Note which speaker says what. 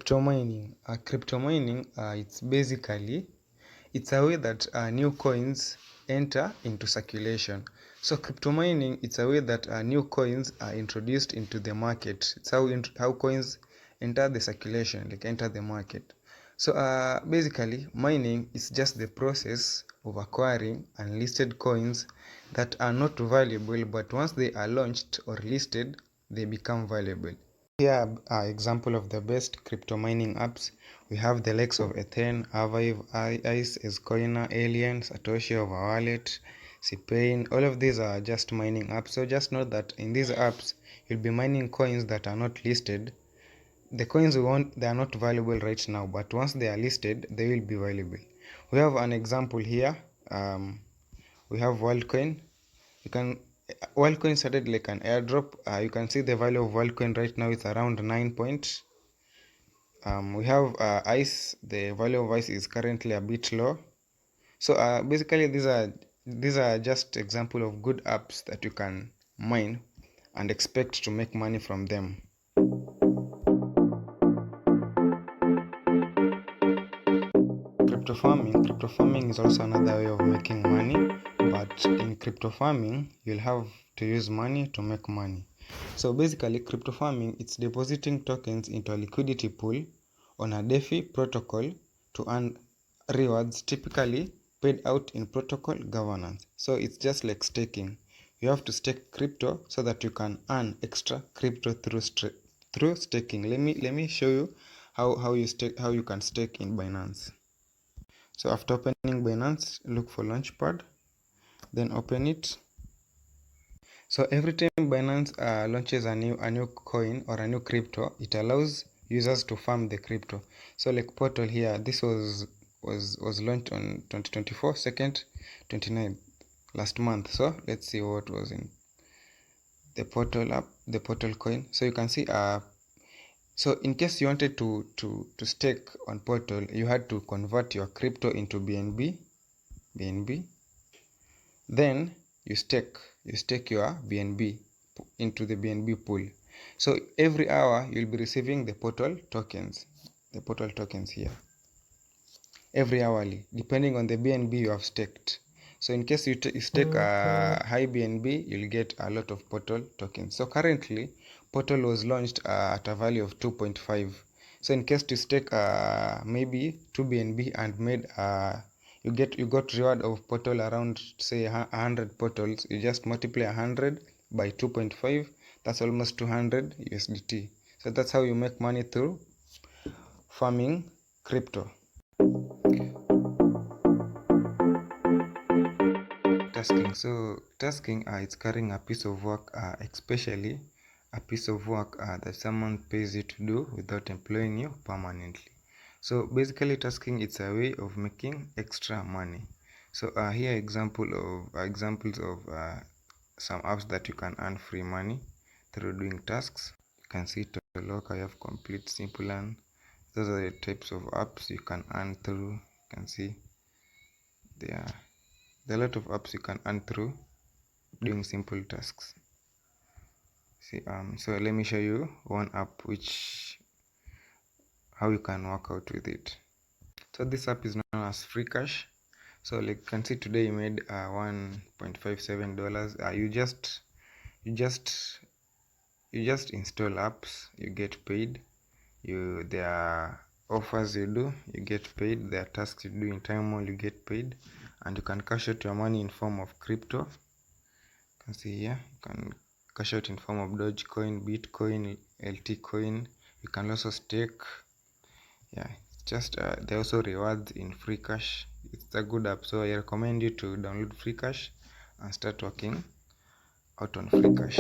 Speaker 1: Crypto mining. Crypto mining, it's basically it's a way that new coins enter into circulation. So crypto mining, it's a way that new coins are introduced into the market. It's how coins enter the circulation, like enter the market. So basically, mining is just the process of acquiring unlisted coins that are not valuable, but once they are launched or listed, they become valuable. Here are example of the best crypto mining apps. We have the likes of Ethen, Avive, Ice, Escoiner, Alien, Satoshi of our wallet, Cpain. All of these are just mining apps. So just know that in these apps, you'll be mining coins that are not listed. The coins we want, they are not valuable right now, but once they are listed, they will be valuable. We have an example here. We have WorldCoin. You can WorldCoin started like an airdrop. You can see the value of WorldCoin right now is around 9 point. We have Ice. The value of Ice is currently a bit low. So basically these are just example of good apps that you can mine and expect to make money from them. Crypto farming is also another way of making money, but in crypto farming you'll have to use money to make money. So basically crypto farming, it's depositing tokens into a liquidity pool on a DeFi protocol to earn rewards, typically paid out in protocol governance. So it's just like staking. You have to stake crypto so that you can earn extra crypto through staking. Let me show you how you can stake in Binance. So after opening Binance, look for Launchpad, then open it. So every time Binance launches a new coin or a new crypto, it allows users to farm the crypto. So like Portal here, this was launched on 2024 second 29th last month. So let's see what was in the Portal app, the Portal coin. So you can see so in case you wanted to stake on Portal, you had to convert your crypto into BNB. Then you stake your BNB into the BNB pool. So every hour you'll be receiving the Portal tokens here. Every hourly, depending on the BNB you have staked. So in case you stake a high BNB, you'll get a lot of Portal tokens. So currently, Portal was launched at a value of 2.5. So in case you stake maybe 2 BNB and made you got reward of Portal around say 100 Portals. You just multiply 100 by 2.5. That's almost 200 USDT. So that's how you make money through farming crypto. Tasking. So tasking, it's carrying a piece of work, especially a piece of work that someone pays you to do without employing you permanently. So basically tasking, it's a way of making extra money. So here examples of some apps that you can earn free money through doing tasks. You can see Toloka, you have Complete, Simple Earn. Those are the types of apps you can earn through. You can see there are a lot of apps you can earn through doing simple tasks. See, so let me show you one app how you can work out with it. So this app is known as Free Cash. So like you can see today you made $1.57. You just install apps, you get paid. There are offers you do, you get paid. There are tasks you do in time while you get paid, and you can cash out your money in form of crypto. You can see here, you can cash out in form of Dogecoin, Bitcoin, LT coin. You can also stake. Yeah, just there are also rewards in Free Cash. It's a good app, so I recommend you to download Free Cash and start working out on Free Cash.